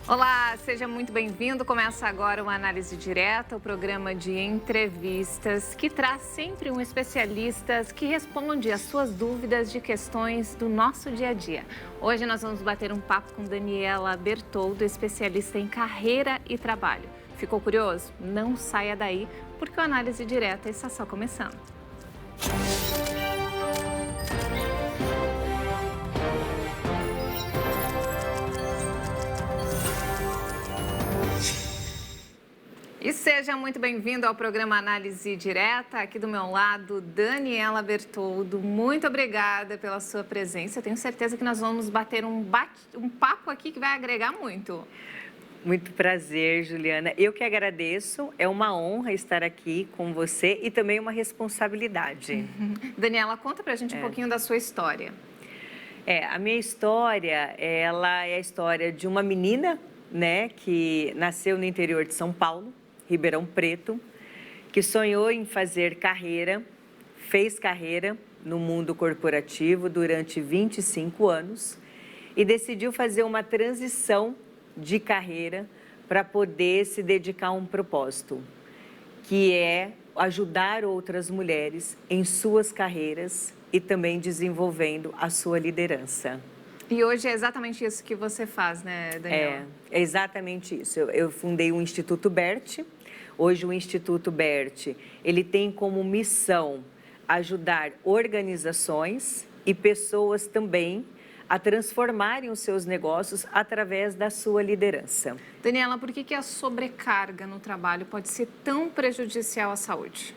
Olá, seja muito bem-vindo. Começa agora o Análise Direta, o programa de entrevistas que traz sempre um especialista que responde às suas dúvidas de questões do nosso dia a dia. Hoje nós vamos bater um papo com Daniela Bertoldo, especialista em carreira e trabalho. Ficou curioso? Não saia daí, porque o Análise Direta está só começando. E seja muito bem-vindo ao programa Análise Direta. Aqui do meu lado, Daniela Bertoldo. Muito obrigada pela sua presença. Eu tenho certeza que nós vamos bater um papo aqui que vai agregar muito. Muito prazer, Juliana. Eu que agradeço. É uma honra estar aqui com você e também uma responsabilidade. Daniela, conta pra gente um pouquinho da sua história. A minha história, ela é a história de uma menina, né, que nasceu no interior de São Paulo, Ribeirão Preto, que sonhou em fazer carreira, fez carreira no mundo corporativo durante 25 anos e decidiu fazer uma transição de carreira para poder se dedicar a um propósito, que é ajudar outras mulheres em suas carreiras e também desenvolvendo a sua liderança. E hoje é exatamente isso que você faz, né, Daniela? É exatamente isso. Eu fundei o Instituto Bert. Hoje o Instituto Bert, ele tem como missão ajudar organizações e pessoas também a transformarem os seus negócios através da sua liderança. Daniela, por que a sobrecarga no trabalho pode ser tão prejudicial à saúde?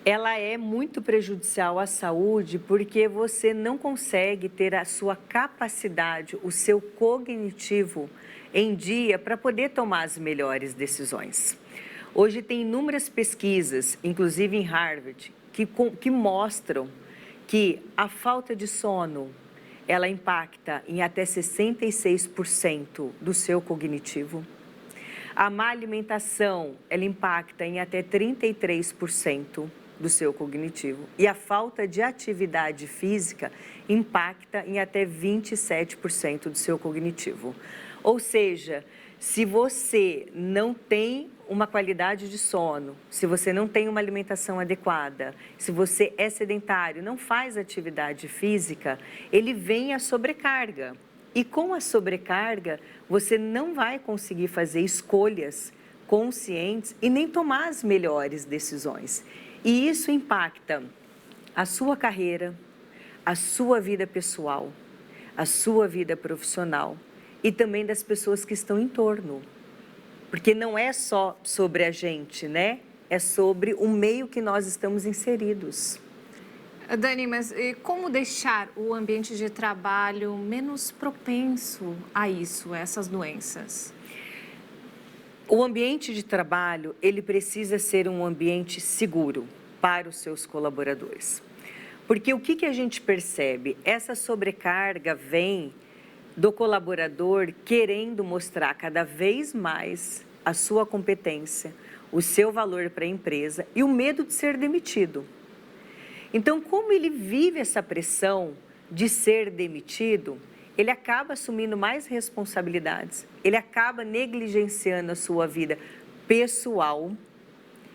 Ela é muito prejudicial à saúde porque você não consegue ter a sua capacidade, o seu cognitivo em dia para poder tomar as melhores decisões. Hoje tem inúmeras pesquisas, inclusive em Harvard, que mostram que a falta de sono, ela impacta em até 66% do seu cognitivo. A má alimentação, ela impacta em até 33% do seu cognitivo. E a falta de atividade física impacta em até 27% do seu cognitivo. Ou seja, se você não tem uma qualidade de sono, se você não tem uma alimentação adequada, se você é sedentário, não faz atividade física, ele vem a sobrecarga. E com a sobrecarga, você não vai conseguir fazer escolhas conscientes e nem tomar as melhores decisões. E isso impacta a sua carreira, a sua vida pessoal, a sua vida profissional e também das pessoas que estão em torno. Porque não é só sobre a gente, né? É sobre o meio que nós estamos inseridos. Dani, mas como deixar o ambiente de trabalho menos propenso a isso, a essas doenças? O ambiente de trabalho, ele precisa ser um ambiente seguro para os seus colaboradores. Porque o que a gente percebe? Essa sobrecarga vem do colaborador querendo mostrar cada vez mais a sua competência, o seu valor para a empresa e o medo de ser demitido. Então, como ele vive essa pressão de ser demitido, ele acaba assumindo mais responsabilidades, ele acaba negligenciando a sua vida pessoal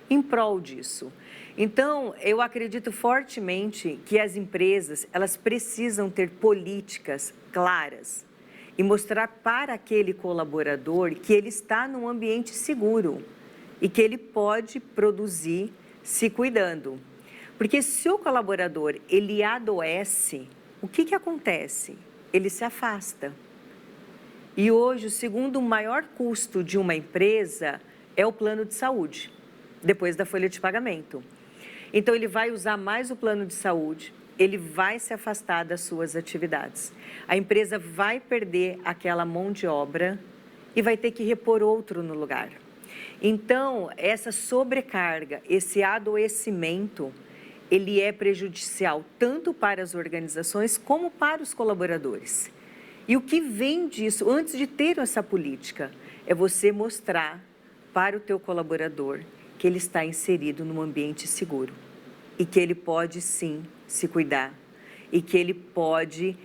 em prol disso. Então, eu acredito fortemente que as empresas, elas precisam ter políticas claras e mostrar para aquele colaborador que ele está num ambiente seguro e que ele pode produzir se cuidando. Porque se o colaborador, ele adoece, o que acontece? Ele se afasta. E hoje, o segundo maior custo de uma empresa é o plano de saúde, depois da folha de pagamento. Então, ele vai usar mais o plano de saúde, ele vai se afastar das suas atividades. A empresa vai perder aquela mão de obra e vai ter que repor outro no lugar. Então, essa sobrecarga, esse adoecimento, ele é prejudicial tanto para as organizações como para os colaboradores. E o que vem disso, antes de ter essa política, é você mostrar para o teu colaborador que ele está inserido num ambiente seguro e que ele pode sim se cuidar e que ele pode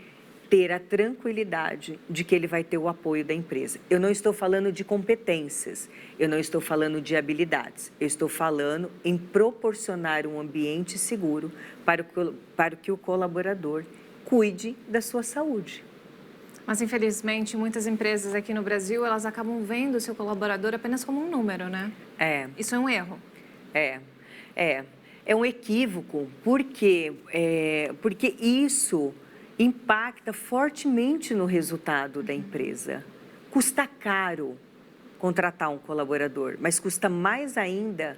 ter a tranquilidade de que ele vai ter o apoio da empresa. Eu não estou falando de competências, eu não estou falando de habilidades, eu estou falando em proporcionar um ambiente seguro para que o colaborador cuide da sua saúde. Mas, infelizmente, muitas empresas aqui no Brasil, elas acabam vendo o seu colaborador apenas como um número, né? Isso é um erro. É um equívoco, porque isso impacta fortemente no resultado da empresa. Custa caro contratar um colaborador, mas custa mais ainda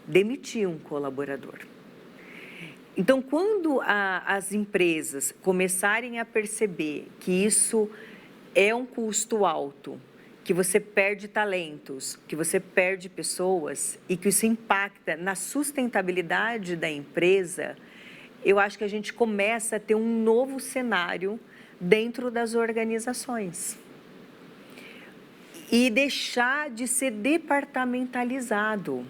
demitir um colaborador. Então, quando as empresas começarem a perceber que isso é um custo alto, que você perde talentos, que você perde pessoas e que isso impacta na sustentabilidade da empresa, eu acho que a gente começa a ter um novo cenário dentro das organizações. E deixar de ser departamentalizado.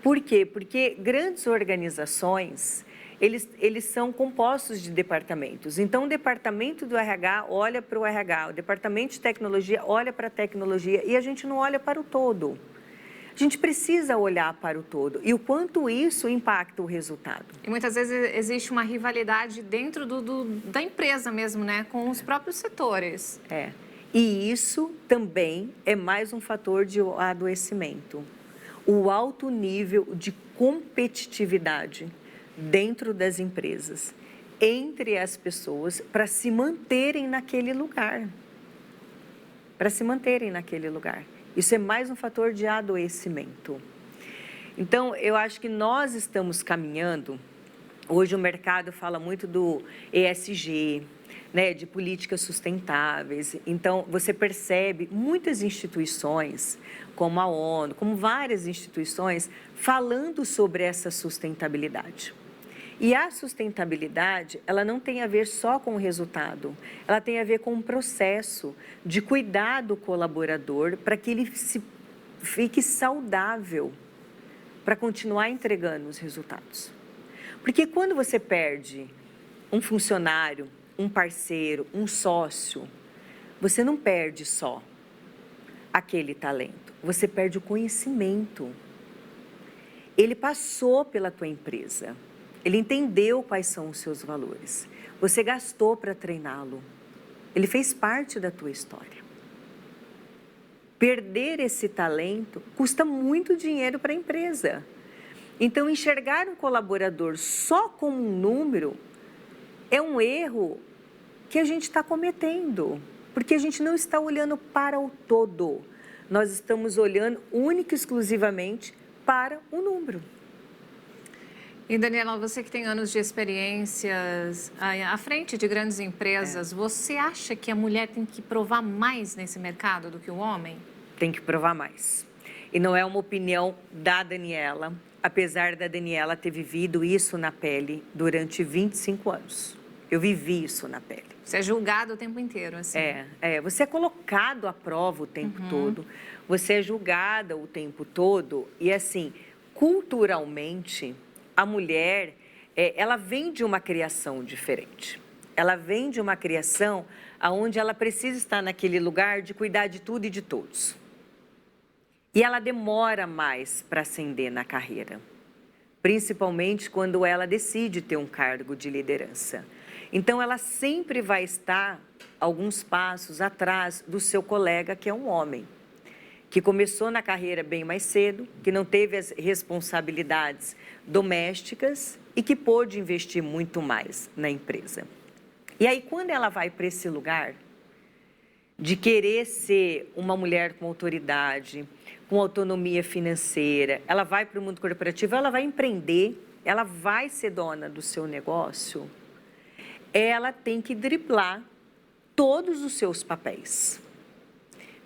Por quê? Porque grandes organizações, eles são compostos de departamentos. Então, o departamento do RH olha para o RH, o departamento de tecnologia olha para a tecnologia e a gente não olha para o todo. A gente precisa olhar para o todo e o quanto isso impacta o resultado. E muitas vezes existe uma rivalidade dentro da empresa mesmo, né? Com os próprios setores. E isso também é mais um fator de adoecimento. O alto nível de competitividade dentro das empresas, entre as pessoas, para se manterem naquele lugar. Isso é mais um fator de adoecimento. Então, eu acho que nós estamos caminhando, hoje o mercado fala muito do ESG, né, de políticas sustentáveis. Então, você percebe muitas instituições, como a ONU, como várias instituições, falando sobre essa sustentabilidade. E a sustentabilidade, ela não tem a ver só com o resultado, ela tem a ver com o processo de cuidar do colaborador para que ele fique saudável, para continuar entregando os resultados. Porque quando você perde um funcionário, um parceiro, um sócio, você não perde só aquele talento, você perde o conhecimento. Ele passou pela tua empresa. Ele entendeu quais são os seus valores. Você gastou para treiná-lo. Ele fez parte da tua história. Perder esse talento custa muito dinheiro para a empresa. Então, enxergar um colaborador só como um número é um erro que a gente está cometendo, porque a gente não está olhando para o todo. Nós estamos olhando única e exclusivamente para o número. E, Daniela, você que tem anos de experiências à frente de grandes empresas, você acha que a mulher tem que provar mais nesse mercado do que o homem? Tem que provar mais. E não é uma opinião da Daniela, apesar da Daniela ter vivido isso na pele durante 25 anos. Eu vivi isso na pele. Você é julgado o tempo inteiro, assim. Você é colocado à prova o tempo todo, você é julgada o tempo todo e, assim, culturalmente, a mulher, ela vem de uma criação diferente. Ela vem de uma criação onde ela precisa estar naquele lugar de cuidar de tudo e de todos. E ela demora mais para ascender na carreira, principalmente quando ela decide ter um cargo de liderança. Então, ela sempre vai estar alguns passos atrás do seu colega, que é um homem, que começou na carreira bem mais cedo, que não teve as responsabilidades domésticas e que pôde investir muito mais na empresa. E aí, quando ela vai para esse lugar de querer ser uma mulher com autoridade, com autonomia financeira, ela vai para o mundo corporativo, ela vai empreender, ela vai ser dona do seu negócio, ela tem que driblar todos os seus papéis.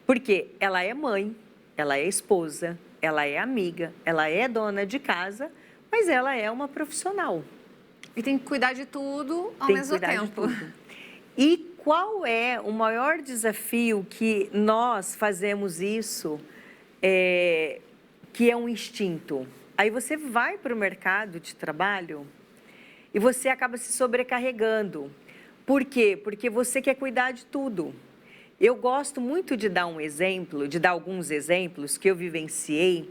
Porque ela é mãe, ela é esposa, ela é amiga, ela é dona de casa, mas ela é uma profissional. E tem que cuidar de tudo ao mesmo tempo. E qual é o maior desafio que nós fazemos isso, que é um instinto? Aí você vai para o mercado de trabalho e você acaba se sobrecarregando, Por quê? Porque você quer cuidar de tudo. Eu gosto muito de dar um exemplo, de dar alguns exemplos que eu vivenciei,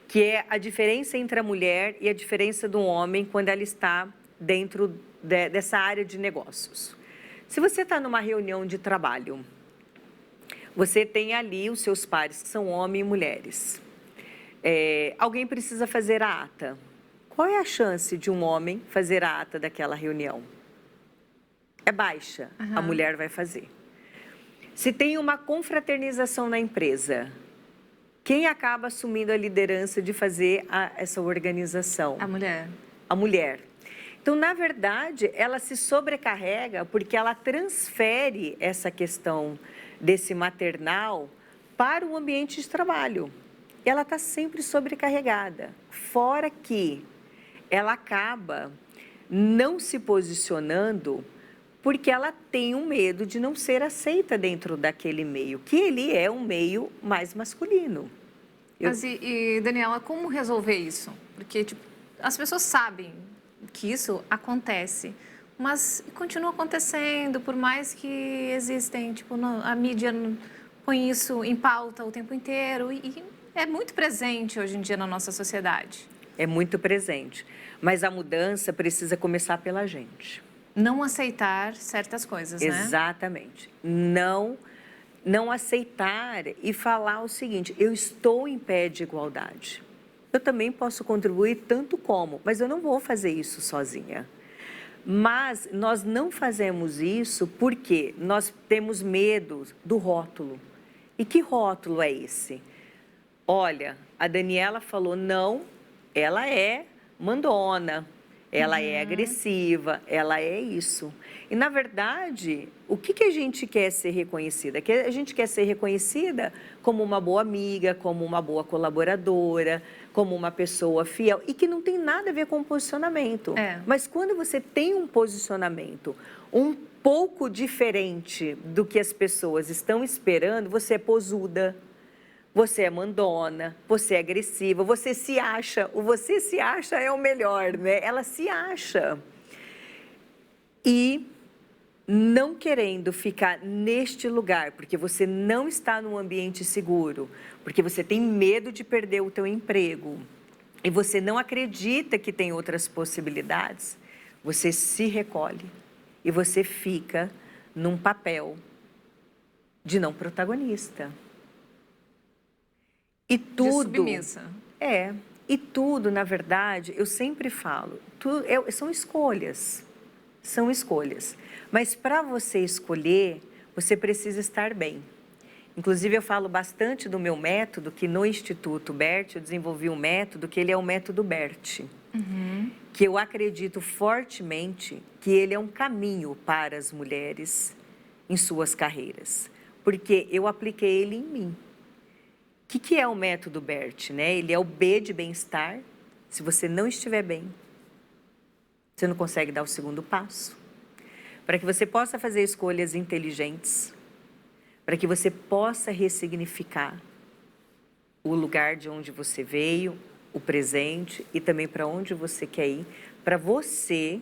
que é a diferença entre a mulher e a diferença do homem quando ela está dentro dessa área de negócios. Se você está numa reunião de trabalho, você tem ali os seus pares, que são homens e mulheres. Alguém precisa fazer a ata. Qual é a chance de um homem fazer a ata daquela reunião? É baixa, a mulher vai fazer. Se tem uma confraternização na empresa, quem acaba assumindo a liderança de fazer essa organização? A mulher. A mulher. Então, na verdade, ela se sobrecarrega porque ela transfere essa questão desse maternal para o ambiente de trabalho. Ela está sempre sobrecarregada. Fora que ela acaba não se posicionando porque ela tem um medo de não ser aceita dentro daquele meio, que ele é um meio mais masculino. Mas Daniela, como resolver isso? Porque tipo, as pessoas sabem que isso acontece, mas continua acontecendo, por mais que existem, tipo, a mídia põe isso em pauta o tempo inteiro e é muito presente hoje em dia na nossa sociedade. É muito presente, mas a mudança precisa começar pela gente. Não aceitar certas coisas, né? Exatamente. Não aceitar e falar o seguinte, eu estou em pé de igualdade. Eu também posso contribuir tanto como, mas eu não vou fazer isso sozinha. Mas nós não fazemos isso porque nós temos medo do rótulo. E que rótulo é esse? Olha, a Daniela falou não, ela é mandona. Ela é agressiva, ela é isso. E, na verdade, o que a gente quer ser reconhecida? A gente quer ser reconhecida como uma boa amiga, como uma boa colaboradora, como uma pessoa fiel e que não tem nada a ver com posicionamento. Mas quando você tem um posicionamento um pouco diferente do que as pessoas estão esperando, você é posuda. Você é mandona, você é agressiva, você se acha, o você se acha é o melhor, né? Ela se acha. E não querendo ficar neste lugar, porque você não está num ambiente seguro, porque você tem medo de perder o teu emprego e você não acredita que tem outras possibilidades, você se recolhe e você fica num papel de não protagonista. E tudo, de submissa. E tudo, na verdade, eu sempre falo, são escolhas, Mas para você escolher, você precisa estar bem. Inclusive, eu falo bastante do meu método, que no Instituto BERT eu desenvolvi um método, que ele é o método BERT. Que eu acredito fortemente que ele é um caminho para as mulheres em suas carreiras. Porque eu apliquei ele em mim. O que é o método BERT, né? Ele é o B de bem-estar. Se você não estiver bem, você não consegue dar o segundo passo. Para que você possa fazer escolhas inteligentes, para que você possa ressignificar o lugar de onde você veio, o presente e também para onde você quer ir, para você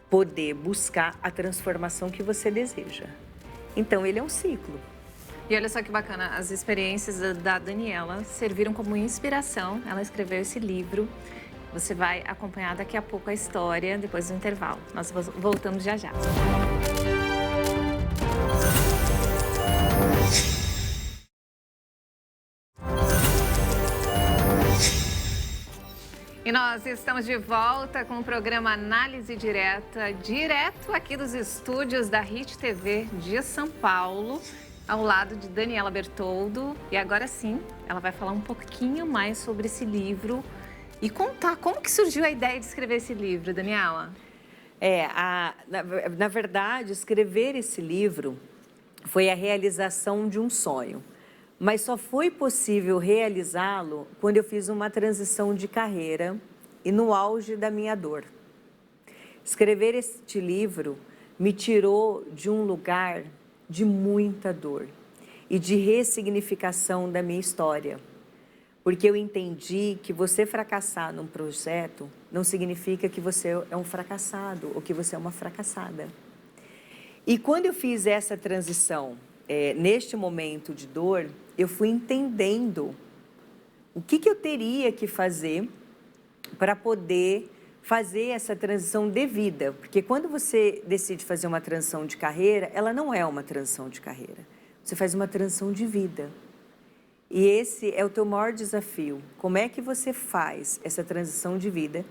poder buscar a transformação que você deseja. Então, ele é um ciclo. E olha só que bacana, as experiências da Daniela serviram como inspiração. Ela escreveu esse livro. Você vai acompanhar daqui a pouco a história, depois do intervalo. Nós voltamos já já. E nós estamos de volta com o programa Análise Direta, direto aqui dos estúdios da RIT TV de São Paulo, ao lado de Daniela Bertoldo. E agora sim, ela vai falar um pouquinho mais sobre esse livro e contar como que surgiu a ideia de escrever esse livro, Daniela. Na verdade, escrever esse livro foi a realização de um sonho. Mas só foi possível realizá-lo quando eu fiz uma transição de carreira e no auge da minha dor. Escrever este livro me tirou de um lugar de muita dor e de ressignificação da minha história. Porque eu entendi que você fracassar num projeto não significa que você é um fracassado ou que você é uma fracassada. E quando eu fiz essa transição, neste momento de dor, eu fui entendendo o que eu teria que fazer para poder fazer essa transição devida. Porque quando você decide fazer uma transição de carreira, ela não é uma transição de carreira. Você faz uma transição de vida. E esse é o teu maior desafio. Como é que você faz essa transição de vida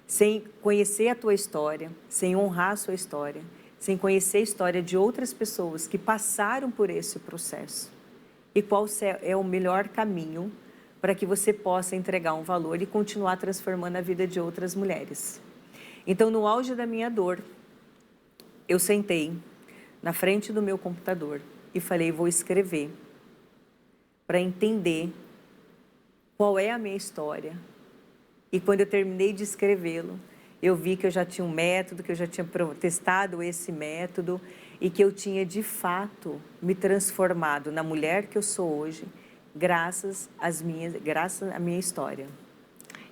sem conhecer a tua história, sem honrar a sua história, sem conhecer a história de outras pessoas que passaram por esse processo? E qual é o melhor caminho para que você possa entregar um valor e continuar transformando a vida de outras mulheres? Então, no auge da minha dor, eu sentei na frente do meu computador e falei, vou escrever para entender qual é a minha história. E quando eu terminei de escrevê-lo, eu vi que eu já tinha um método, que eu já tinha testado esse método e que eu tinha, de fato, me transformado na mulher que eu sou hoje, graças à minha história.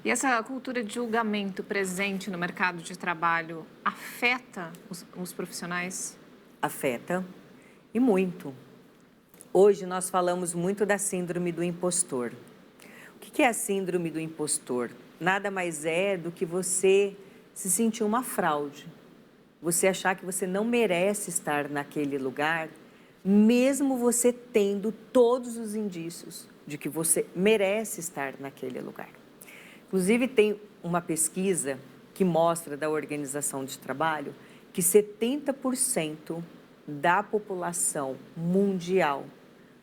E essa cultura de julgamento presente no mercado de trabalho afeta os profissionais? Afeta, e muito. Hoje nós falamos muito da síndrome do impostor. O que é a síndrome do impostor? Nada mais é do que você se sentir uma fraude. Você achar que você não merece estar naquele lugar, mesmo você tendo todos os indícios de que você merece estar naquele lugar. Inclusive, tem uma pesquisa que mostra da Organização de Trabalho que 70% da população mundial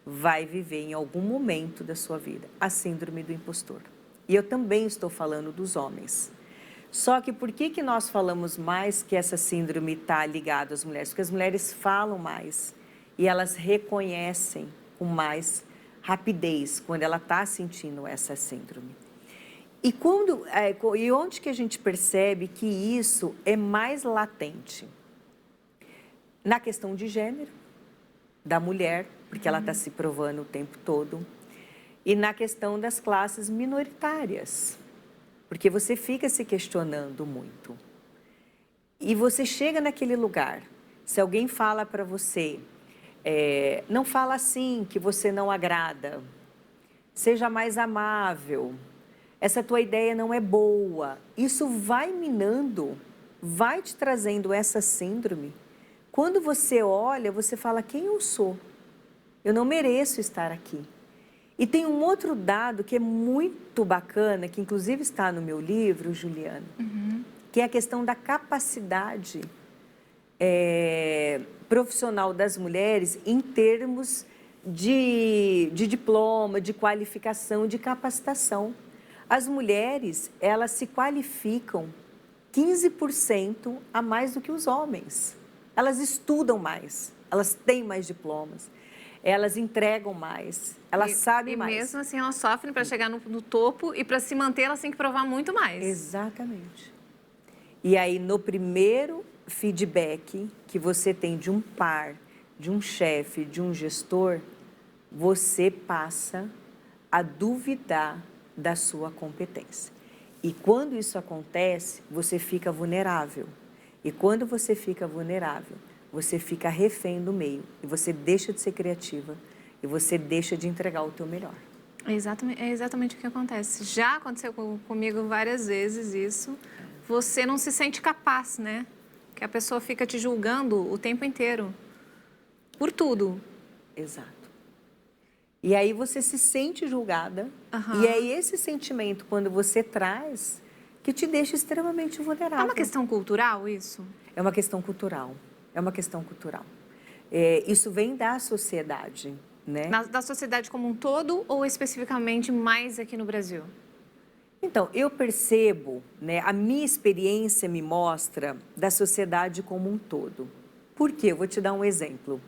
vai viver em algum momento da sua vida a síndrome do impostor. E eu também estou falando dos homens. Só que por que nós falamos mais que essa síndrome está ligada às mulheres? Porque as mulheres falam mais e elas reconhecem com mais rapidez quando ela está sentindo essa síndrome. E onde que a gente percebe que isso é mais latente? Na questão de gênero da mulher, porque ela está se provando o tempo todo, e na questão das classes minoritárias, porque você fica se questionando muito. E você chega naquele lugar, se alguém fala para você, não fala assim que você não agrada, seja mais amável, essa tua ideia não é boa, isso vai minando, vai te trazendo essa síndrome. Quando você olha, você fala, quem eu sou? Eu não mereço estar aqui. E tem um outro dado que é muito bacana, que inclusive está no meu livro, Juliana, que é a questão da capacidade profissional das mulheres em termos de diploma, de qualificação, de capacitação. As mulheres, elas se qualificam 15% a mais do que os homens. Elas estudam mais, elas têm mais diplomas, elas entregam mais, elas sabem mais. E mesmo assim elas sofrem para chegar no topo e para se manter elas têm que provar muito mais. Exatamente. E aí no primeiro feedback que você tem de um par, de um chefe, de um gestor, você passa a duvidar da sua competência. E quando isso acontece, você fica vulnerável. E quando você fica vulnerável, você fica refém do meio. E você deixa de ser criativa. E você deixa de entregar o teu melhor. É exatamente o que acontece. Já aconteceu comigo várias vezes isso. Você não se sente capaz, né? Que a pessoa fica te julgando o tempo inteiro. Por tudo. Exato. E aí você se sente julgada. E é esse sentimento, quando você traz, que te deixa extremamente vulnerável. É uma questão cultural isso? É uma questão cultural. É uma questão cultural. Isso vem da sociedade, né? Da sociedade como um todo ou especificamente mais aqui no Brasil? Então, eu percebo, né, a minha experiência me mostra da sociedade como um todo. Por quê? Eu vou te dar um exemplo.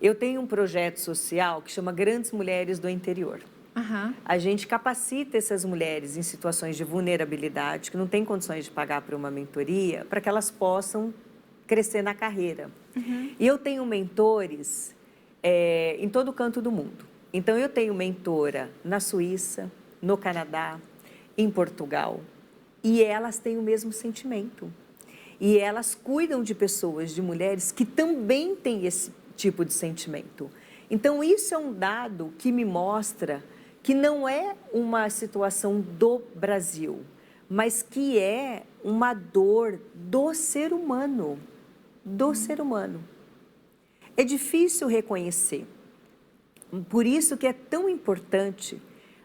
Eu tenho um projeto social que chama Grandes Mulheres do Interior. A gente capacita essas mulheres em situações de vulnerabilidade, que não têm condições de pagar por uma mentoria, para que elas possam crescer na carreira. E eu tenho mentores em todo canto do mundo. Então, eu tenho mentora na Suíça, no Canadá, em Portugal, e elas têm o mesmo sentimento. E elas cuidam de pessoas, de mulheres que também têm esse tipo de sentimento. Então, isso é um dado que me mostra que não é uma situação do Brasil, mas que é uma dor do ser humano, do ser humano. É difícil reconhecer. Por isso que é tão importante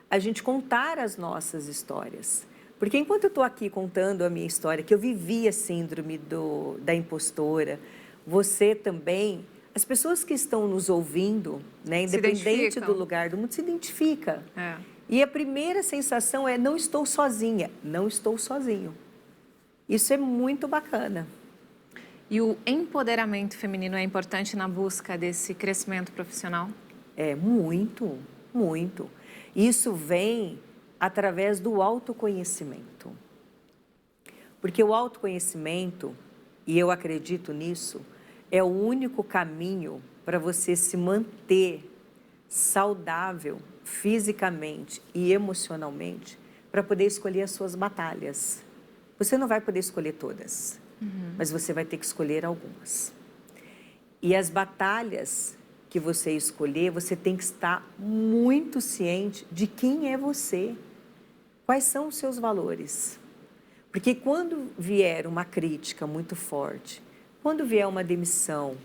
a gente contar as nossas histórias. Porque enquanto eu estou aqui contando a minha história, que eu vivi a síndrome da impostora, você também, as pessoas que estão nos ouvindo, né, independente do lugar do mundo, se identifica. É. E a primeira sensação é: não estou sozinha, não estou sozinho. Isso é muito bacana. E o empoderamento feminino é importante na busca desse crescimento profissional? É, muito, muito. Isso vem através do autoconhecimento. Porque o autoconhecimento, e eu acredito nisso, é o único caminho para você se manter saudável fisicamente e emocionalmente para poder escolher as suas batalhas. Você não vai poder escolher todas, mas você vai ter que escolher algumas. E as batalhas que você escolher, você tem que estar muito ciente de quem é você, quais são os seus valores. Porque quando vier uma crítica muito forte, quando vier uma demissão,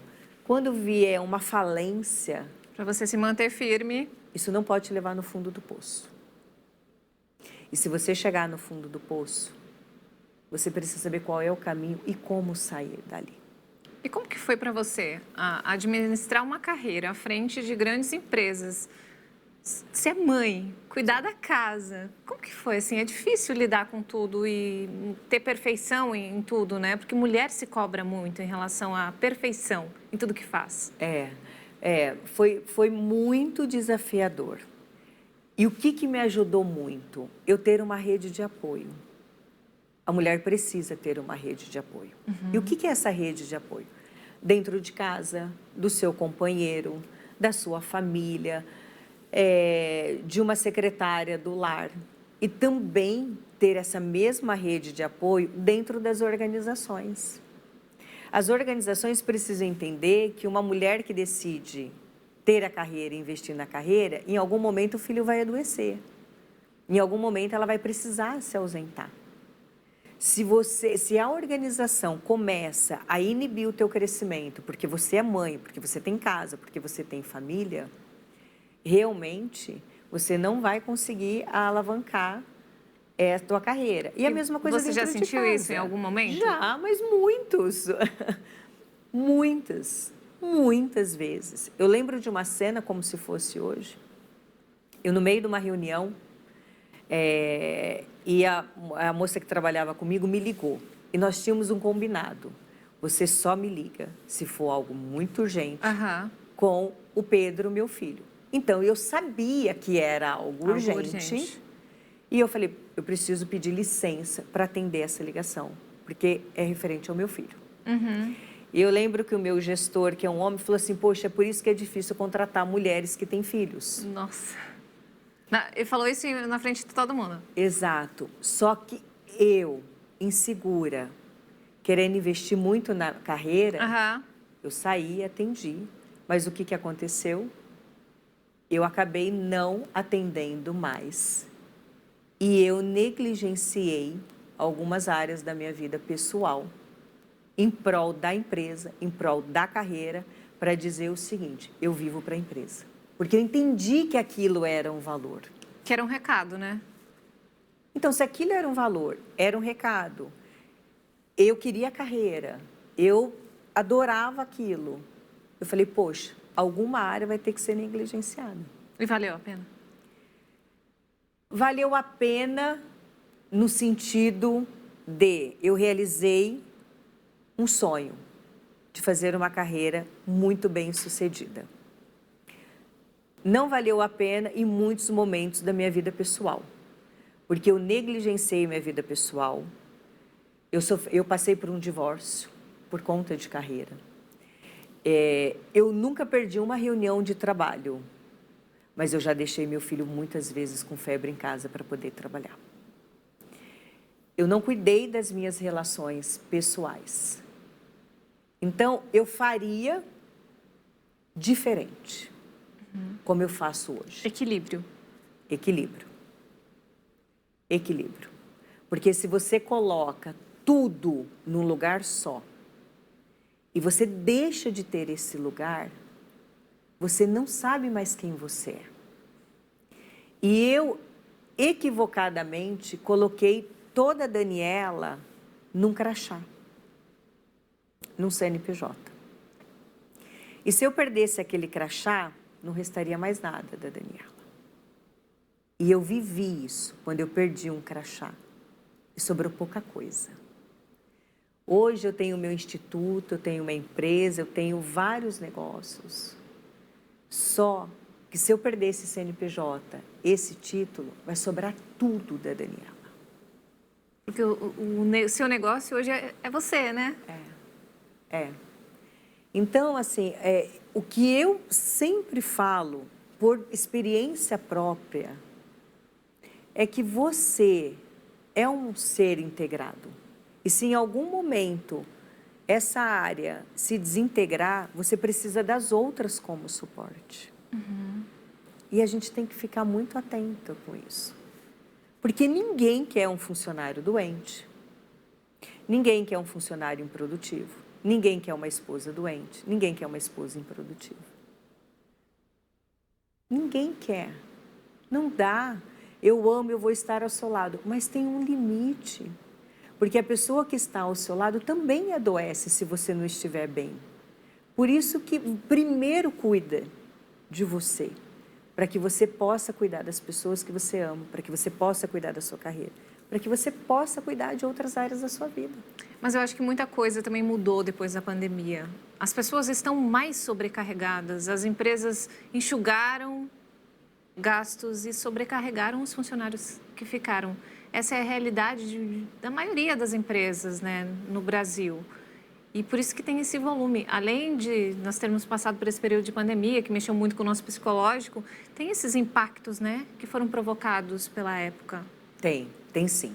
quando vier uma falência... Para você se manter firme. Isso não pode te levar no fundo do poço. E se você chegar no fundo do poço, você precisa saber qual é o caminho e como sair dali. E como que foi para você administrar uma carreira à frente de grandes empresas? Ser mãe, cuidar da casa, como que foi? Assim, é difícil lidar com tudo e ter perfeição em tudo, né? Porque mulher se cobra muito em relação à perfeição em tudo que faz. Foi muito desafiador. E o que me ajudou muito? Eu ter uma rede de apoio. A mulher precisa ter uma rede de apoio. E o que é essa rede de apoio? Dentro de casa, do seu companheiro, da sua família, de uma secretária do lar. E também ter essa mesma rede de apoio dentro das organizações. As organizações precisam entender que uma mulher que decide ter a carreira e investir na carreira, em algum momento o filho vai adoecer. Em algum momento ela vai precisar se ausentar. Se a organização começa a inibir o teu crescimento, porque você é mãe, porque você tem casa, porque você tem família, realmente você não vai conseguir alavancar a tua carreira. E a mesma coisa dentro de casa. Você já sentiu isso em algum momento? Já, mas muitos. Muitas vezes. Eu lembro de uma cena como se fosse hoje. Eu, no meio de uma reunião, e a moça que trabalhava comigo me ligou. E nós tínhamos um combinado. Você só me liga se for algo muito urgente com o Pedro, meu filho. Então, eu sabia que era algo urgente. E eu falei, eu preciso pedir licença para atender essa ligação, porque é referente ao meu filho. E eu lembro que o meu gestor, que é um homem, falou assim, poxa, é por isso que é difícil contratar mulheres que têm filhos. Nossa. Ele falou isso na frente de todo mundo. Exato. Só que eu, insegura, querendo investir muito na carreira, eu saí e atendi. Mas o que aconteceu? Eu acabei não atendendo mais. E eu negligenciei algumas áreas da minha vida pessoal em prol da empresa, em prol da carreira, para dizer o seguinte, eu vivo para a empresa. Porque eu entendi que aquilo era um valor. Que era um recado, né? Então, se aquilo era um valor, era um recado, eu queria a carreira, eu adorava aquilo. Eu falei, poxa, alguma área vai ter que ser negligenciada. E valeu a pena? Valeu a pena no sentido de eu realizei um sonho de fazer uma carreira muito bem sucedida. Não valeu a pena em muitos momentos da minha vida pessoal, porque eu negligenciei minha vida pessoal, eu passei por um divórcio por conta de carreira. Eu nunca perdi uma reunião de trabalho, mas eu já deixei meu filho muitas vezes com febre em casa para poder trabalhar. eu não cuidei das minhas relações pessoais. Então, eu faria diferente, como eu faço hoje. Equilíbrio. Equilíbrio. Equilíbrio. Porque se você coloca tudo num lugar só e você deixa de ter esse lugar, você não sabe mais quem você é. E eu, equivocadamente, coloquei toda a Daniela num crachá, num CNPJ. E se eu perdesse aquele crachá, não restaria mais nada da Daniela. E eu vivi isso quando eu perdi um crachá. E sobrou pouca coisa. Hoje eu tenho meu instituto, eu tenho uma empresa, eu tenho vários negócios. Só que se eu perder esse CNPJ, esse título, vai sobrar tudo da Daniela. Porque o seu negócio hoje é você, né? É. Então, assim, o que eu sempre falo, por experiência própria, é que você é um ser integrado. E se em algum momento essa área se desintegrar, você precisa das outras como suporte. E a gente tem que ficar muito atento com isso. Porque ninguém quer um funcionário doente. Ninguém quer um funcionário improdutivo. Ninguém quer uma esposa doente. Ninguém quer uma esposa improdutiva. Ninguém quer. Não dá. Eu amo, eu vou estar ao seu lado. Mas tem um limite. Porque a pessoa que está ao seu lado também adoece se você não estiver bem. Por isso que primeiro cuida de você. Para que você possa cuidar das pessoas que você ama. Para que você possa cuidar da sua carreira. Para que você possa cuidar de outras áreas da sua vida. Mas eu acho que muita coisa também mudou depois da pandemia. As pessoas estão mais sobrecarregadas, as empresas enxugaram gastos e sobrecarregaram os funcionários que ficaram. Essa é a realidade da maioria das empresas, né, no Brasil. E por isso que tem esse volume. Além de nós termos passado por esse período de pandemia, que mexeu muito com o nosso psicológico, tem esses impactos, né, que foram provocados pela época. Tem sim.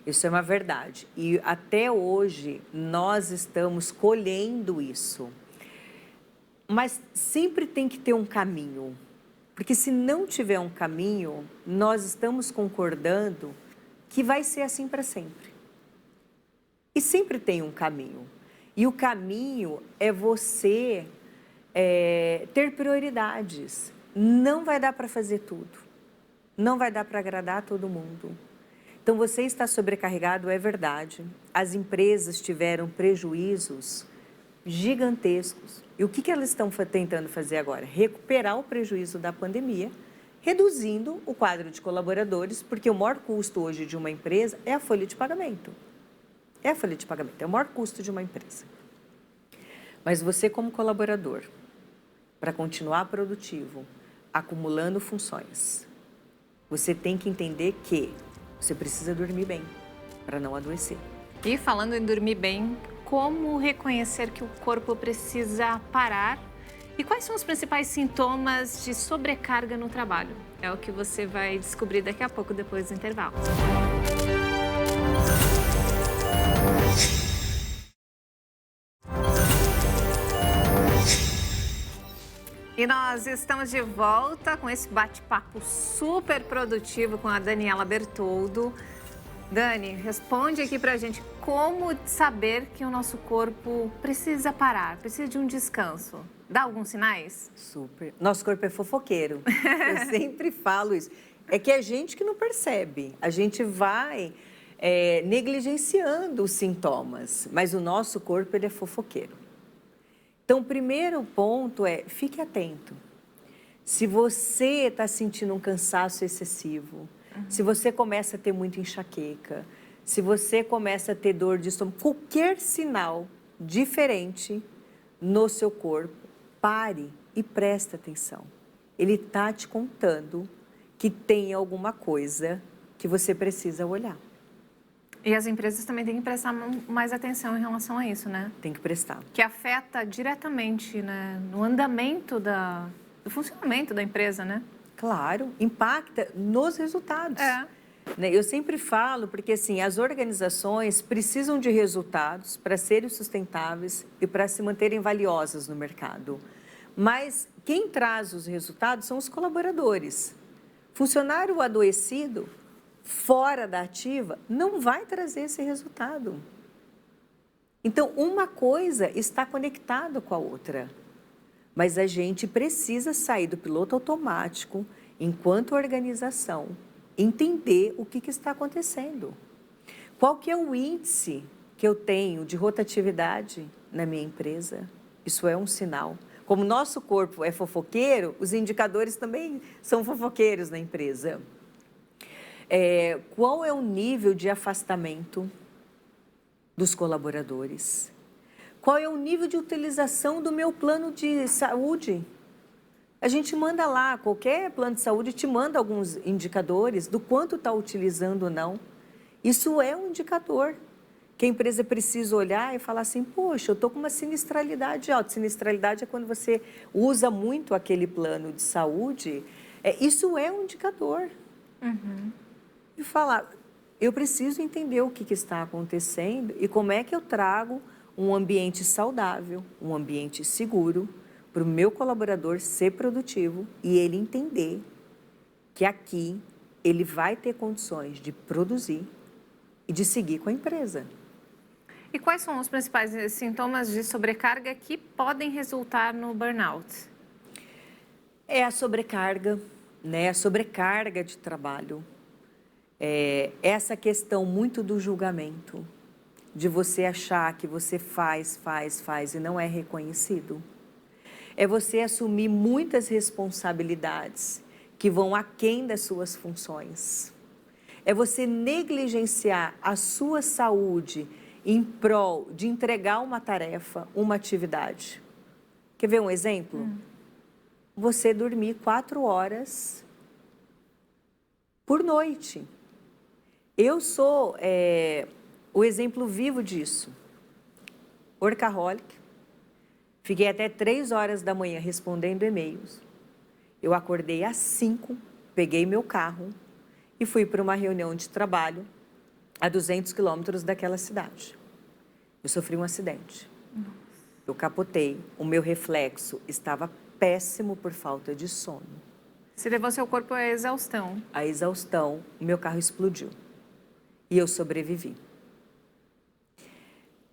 Isso é uma verdade. E até hoje nós estamos colhendo isso. Mas sempre tem que ter um caminho. Porque se não tiver um caminho, nós estamos concordando que vai ser assim para sempre. E sempre tem um caminho. E o caminho é você ter prioridades. Não vai dar para fazer tudo. Não vai dar para agradar todo mundo. Então, você está sobrecarregado, é verdade. As empresas tiveram prejuízos gigantescos. E o que elas estão tentando fazer agora? Recuperar o prejuízo da pandemia, reduzindo o quadro de colaboradores, porque o maior custo hoje de uma empresa é a folha de pagamento. É a folha de pagamento, é o maior custo de uma empresa. Mas você, como colaborador, para continuar produtivo, acumulando funções, você tem que entender que você precisa dormir bem para não adoecer. E falando em dormir bem, como reconhecer que o corpo precisa parar? E quais são os principais sintomas de sobrecarga no trabalho? É o que você vai descobrir daqui a pouco, depois do intervalo. E nós estamos de volta com esse bate-papo super produtivo com a Daniela Bertoldo. Dani, responde aqui pra gente como saber que o nosso corpo precisa parar, precisa de um descanso. Dá alguns sinais? Super. Nosso corpo é fofoqueiro. Eu sempre falo isso. É que a gente que não percebe. A gente vai negligenciando os sintomas, mas o nosso corpo ele é fofoqueiro. Então, o primeiro ponto é, fique atento. Se você está sentindo um cansaço excessivo, se você começa a ter muita enxaqueca, se você começa a ter dor de estômago, qualquer sinal diferente no seu corpo, pare e preste atenção. Ele está te contando que tem alguma coisa que você precisa olhar. E as empresas também têm que prestar mais atenção em relação a isso, né? Tem que prestar. Que afeta diretamente, né, no andamento do funcionamento da empresa, né? Claro, impacta nos resultados. né? Eu sempre falo, porque assim, as organizações precisam de resultados para serem sustentáveis e para se manterem valiosas no mercado. Mas quem traz os resultados são os colaboradores. Funcionário adoecido, fora da ativa, não vai trazer esse resultado. Então, uma coisa está conectada com a outra. Mas a gente precisa sair do piloto automático, enquanto organização, entender o que está acontecendo. Qual que é o índice que eu tenho de rotatividade na minha empresa? Isso é um sinal. Como o nosso corpo é fofoqueiro, os indicadores também são fofoqueiros na empresa. Qual é o nível de afastamento dos colaboradores? Qual é o nível de utilização do meu plano de saúde? A gente manda lá, qualquer plano de saúde te manda alguns indicadores do quanto está utilizando ou não. Isso é um indicador que a empresa precisa olhar e falar assim, poxa, eu estou com uma sinistralidade alta. Sinistralidade é quando você usa muito aquele plano de saúde. Isso é um indicador. Uhum. E falar, eu preciso entender o que está acontecendo e como é que eu trago um ambiente saudável, um ambiente seguro, para o meu colaborador ser produtivo e ele entender que aqui ele vai ter condições de produzir e de seguir com a empresa. E quais são os principais sintomas de sobrecarga que podem resultar no burnout? É a sobrecarga, né? A sobrecarga de trabalho. Essa questão muito do julgamento, de você achar que você faz e não é reconhecido. É você assumir muitas responsabilidades que vão aquém das suas funções. É você negligenciar a sua saúde em prol de entregar uma tarefa, uma atividade. Quer ver um exemplo? Você dormir 4 horas por noite. Eu sou o exemplo vivo disso. Workaholic. Fiquei até 3 horas da manhã respondendo e-mails. Eu acordei às 5, peguei meu carro e fui para uma reunião de trabalho a 200 quilômetros daquela cidade. Eu sofri um acidente. Eu capotei, o meu reflexo estava péssimo por falta de sono. Você levou seu corpo à exaustão. A exaustão, o meu carro explodiu e eu sobrevivi.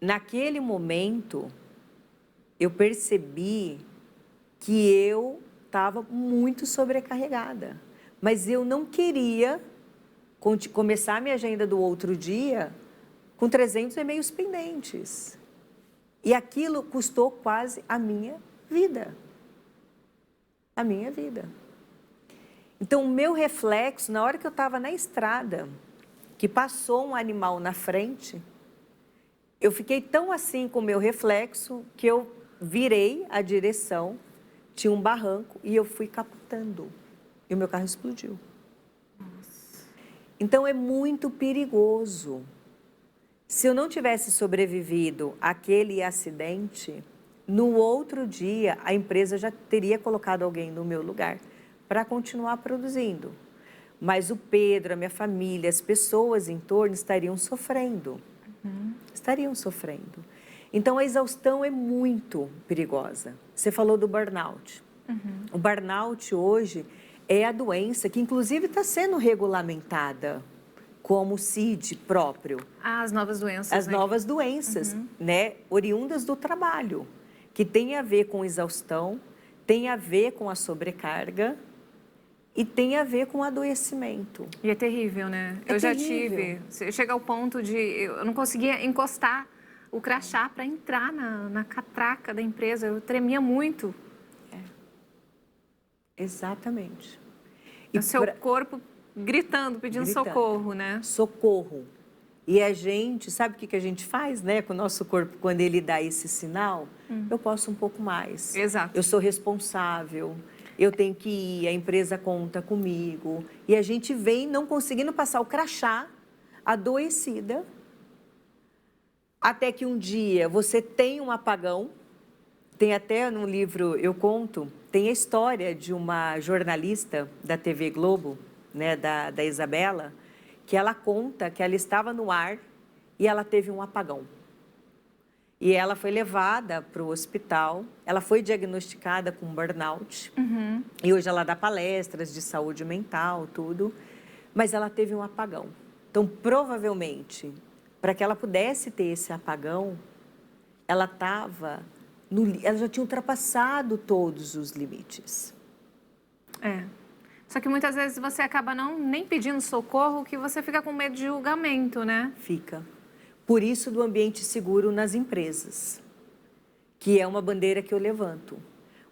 Naquele momento, eu percebi que eu estava muito sobrecarregada, mas eu não queria começar a minha agenda do outro dia com 300 e-mails pendentes. E aquilo custou quase a minha vida. A minha vida. Então, o meu reflexo, na hora que eu estava na estrada, que passou um animal na frente, eu fiquei tão assim com o meu reflexo que eu virei a direção, tinha um barranco e eu fui capotando. E o meu carro explodiu. Então, é muito perigoso. Se eu não tivesse sobrevivido àquele acidente, no outro dia a empresa já teria colocado alguém no meu lugar para continuar produzindo. Mas o Pedro, a minha família, as pessoas em torno estariam sofrendo. Estariam sofrendo. Então, a exaustão é muito perigosa. Você falou do burnout. O burnout hoje é a doença que, inclusive, está sendo regulamentada como CID próprio. As novas doenças, As novas doenças, né, oriundas do trabalho, que tem a ver com exaustão, tem a ver com a sobrecarga e tem a ver com adoecimento. E é terrível, né? É eu já terrível. tive. Chega ao ponto de eu não conseguia encostar o crachá para entrar na catraca da empresa. Eu tremia muito. Exatamente. O seu corpo gritando, pedindo socorro, né? Socorro. E a gente, sabe o que a gente faz, né, com o nosso corpo quando ele dá esse sinal? Eu posso um pouco mais. Exato. Eu sou responsável, eu tenho que ir, a empresa conta comigo. E a gente vem não conseguindo passar o crachá, adoecida, até que um dia você tem um apagão. Tem até no livro, eu conto, tem a história de uma jornalista da TV Globo, né, da Isabela, que ela conta que ela estava no ar e ela teve um apagão. E ela foi levada para o hospital, ela foi diagnosticada com burnout. E hoje ela dá palestras de saúde mental, tudo. Mas ela teve um apagão. Então, provavelmente, para que ela pudesse ter esse apagão, ela já tinha ultrapassado todos os limites. Só que muitas vezes você acaba nem pedindo socorro, que você fica com medo de julgamento, né? Fica. Por isso do ambiente seguro nas empresas, que é uma bandeira que eu levanto.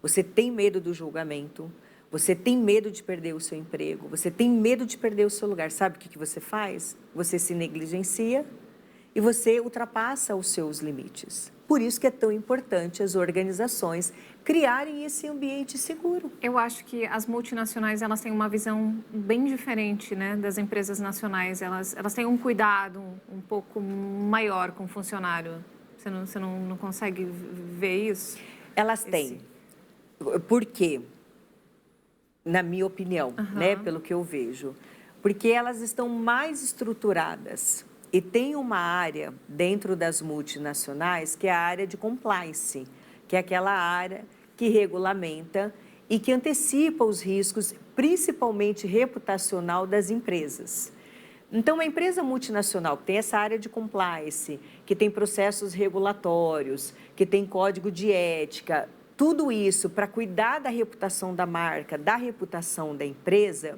Você tem medo do julgamento, você tem medo de perder o seu emprego, você tem medo de perder o seu lugar. Sabe o que você faz? Você se negligencia e você ultrapassa os seus limites. Por isso que é tão importante as organizações criarem esse ambiente seguro. Eu acho que as multinacionais, elas têm uma visão bem diferente, né, das empresas nacionais. Elas têm um cuidado um pouco maior com o funcionário. Você não consegue ver isso? Elas têm. Por quê? Na minha opinião, né, pelo que eu vejo. Porque elas estão mais estruturadas. E tem uma área dentro das multinacionais que é a área de compliance, que é aquela área que regulamenta e que antecipa os riscos, principalmente reputacional, das empresas. Então, uma empresa multinacional que tem essa área de compliance, que tem processos regulatórios, que tem código de ética, tudo isso para cuidar da reputação da marca, da reputação da empresa,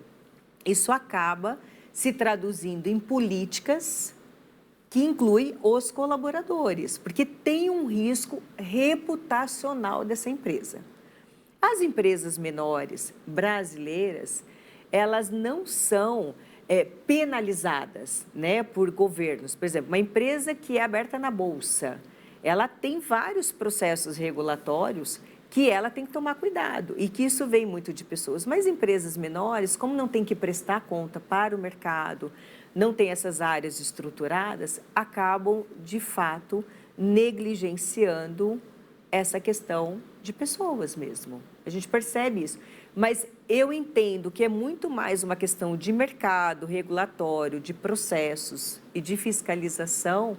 isso acaba se traduzindo em políticas que inclui os colaboradores, porque tem um risco reputacional dessa empresa. As empresas menores brasileiras, elas não são penalizadas, né, por governos. Por exemplo, uma empresa que é aberta na Bolsa, ela tem vários processos regulatórios que ela tem que tomar cuidado e que isso vem muito de pessoas. Mas empresas menores, como não tem que prestar conta para o mercado, não tem essas áreas estruturadas, acabam, de fato, negligenciando essa questão de pessoas mesmo. A gente percebe isso. Mas eu entendo que é muito mais uma questão de mercado, regulatório, de processos e de fiscalização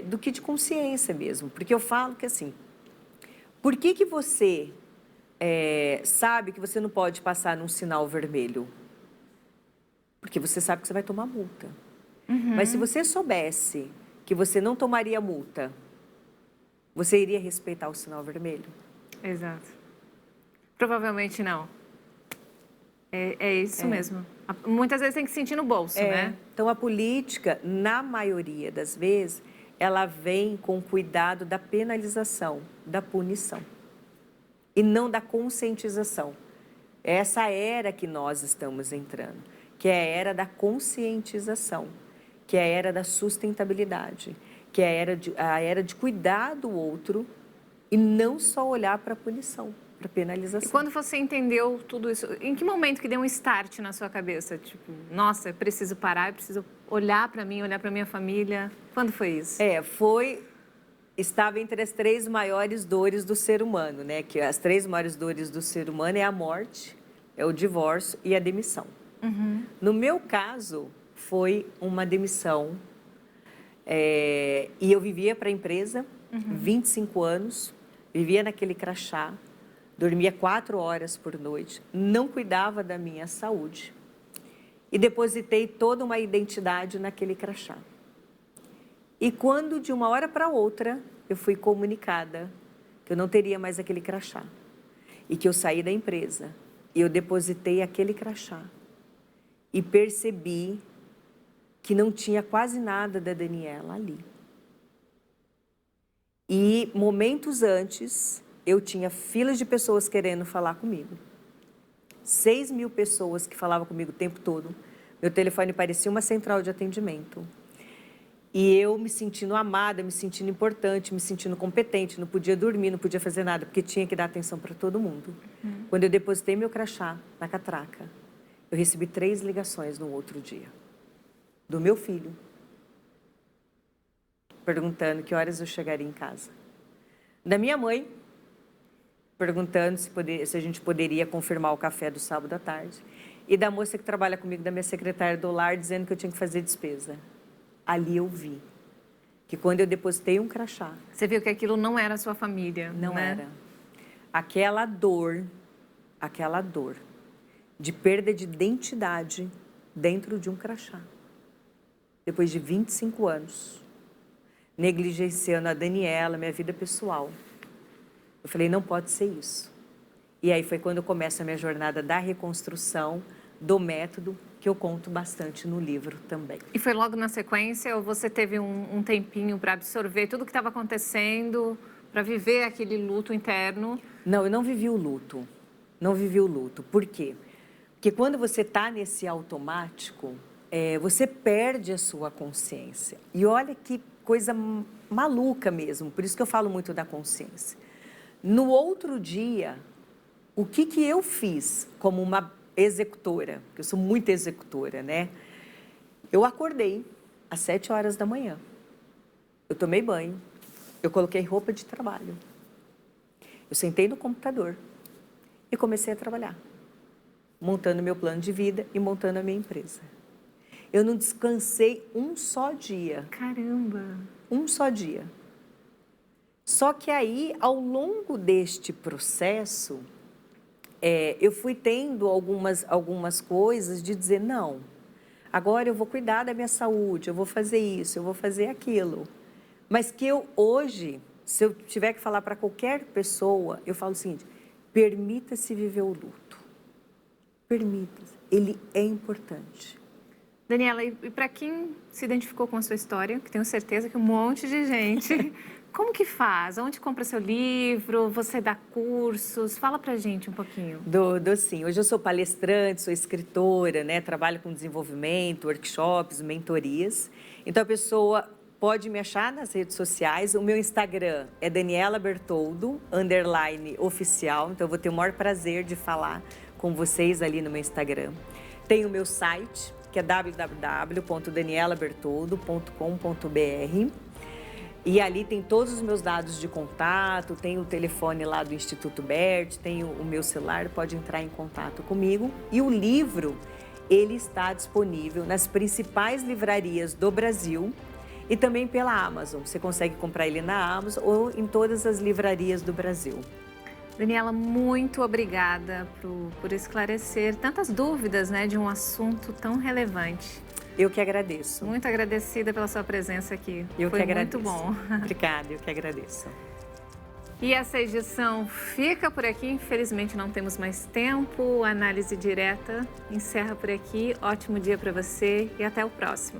do que de consciência mesmo. Porque eu falo que, assim, por que você sabe que você não pode passar num sinal vermelho? Porque você sabe que você vai tomar multa. Mas se você soubesse que você não tomaria multa, você iria respeitar o sinal vermelho? Exato. Provavelmente não. É isso mesmo. Muitas vezes tem que sentir no bolso, né? Então, a política, na maioria das vezes, ela vem com o cuidado da penalização, da punição. E não da conscientização. É essa era que nós estamos entrando, que é a era da conscientização, que é a era da sustentabilidade, que é a era de cuidar do outro e não só olhar para a punição, para a penalização. E quando você entendeu tudo isso, em que momento que deu um start na sua cabeça? Tipo, nossa, eu preciso parar, eu preciso olhar para mim, olhar para minha família. Quando foi isso? Estava entre as 3 maiores dores do ser humano, né? Que as 3 maiores dores do ser humano é a morte, é o divórcio e a demissão. No meu caso, foi uma demissão. E eu vivia para a empresa, 25 anos, vivia naquele crachá, dormia 4 horas por noite, não cuidava da minha saúde e depositei toda uma identidade naquele crachá. E quando, de uma hora para outra, eu fui comunicada que eu não teria mais aquele crachá e que eu saí da empresa e eu depositei aquele crachá e percebi que não tinha quase nada da Daniela ali. E momentos antes, eu tinha filas de pessoas querendo falar comigo. 6.000 pessoas que falavam comigo o tempo todo. Meu telefone parecia uma central de atendimento. E eu me sentindo amada, me sentindo importante, me sentindo competente, não podia dormir, não podia fazer nada, porque tinha que dar atenção para todo mundo. Quando eu depositei meu crachá na catraca, eu recebi 3 ligações no outro dia, do meu filho, perguntando que horas eu chegaria em casa. Da minha mãe, perguntando se a gente poderia confirmar o café do sábado à tarde. e da moça que trabalha comigo, da minha secretária do lar, dizendo que eu tinha que fazer despesa. Ali eu vi que quando eu depositei um crachá... Você viu que aquilo não era a sua família, Não né? era. Aquela dor de perda de identidade dentro de um crachá. Depois de 25 anos, negligenciando a Daniela, minha vida pessoal. Eu falei, não pode ser isso. E aí foi quando começa a minha jornada da reconstrução, do método, que eu conto bastante no livro também. E foi logo na sequência ou você teve um tempinho para absorver tudo o que estava acontecendo, para viver aquele luto interno? Não, eu não vivi o luto. Não vivi o luto. Por quê? Porque quando você está nesse automático, você perde a sua consciência. E olha que coisa maluca mesmo, por isso que eu falo muito da consciência. No outro dia, o que eu fiz como uma executora, porque eu sou muito executora, né? Eu acordei às 7 horas da manhã, eu tomei banho, eu coloquei roupa de trabalho, eu sentei no computador e comecei a trabalhar, montando meu plano de vida e montando a minha empresa. Eu não descansei um só dia. Caramba! Um só dia. Só que aí, ao longo deste processo, eu fui tendo algumas coisas de dizer, não, agora eu vou cuidar da minha saúde, eu vou fazer isso, eu vou fazer aquilo. Mas que eu hoje, se eu tiver que falar para qualquer pessoa, eu falo o seguinte, permita-se viver o luto. Permita-se. Ele é importante. Daniela, e para quem se identificou com a sua história, que tenho certeza que um monte de gente, como que faz? Onde compra seu livro? Você dá cursos? Fala pra gente um pouquinho. Dou sim. Hoje eu sou palestrante, sou escritora, né? Trabalho com desenvolvimento, workshops, mentorias. Então a pessoa pode me achar nas redes sociais. O meu Instagram é Daniela Bertoldo, _oficial. Então eu vou ter o maior prazer de falar com vocês ali no meu Instagram. Tem o meu site, que é www.danielabertoldo.com.br. E ali tem todos os meus dados de contato, tem o telefone lá do Instituto Bert, tem o meu celular, pode entrar em contato comigo. E o livro, ele está disponível nas principais livrarias do Brasil e também pela Amazon. Você consegue comprar ele na Amazon ou em todas as livrarias do Brasil. Daniela, muito obrigada por esclarecer tantas dúvidas, né, de um assunto tão relevante. Eu que agradeço. Muito agradecida pela sua presença aqui. Eu que agradeço. Foi muito bom. Obrigada, eu que agradeço. E essa edição fica por aqui. Infelizmente não temos mais tempo. A Análise Direta encerra por aqui. Ótimo dia para você e até o próximo.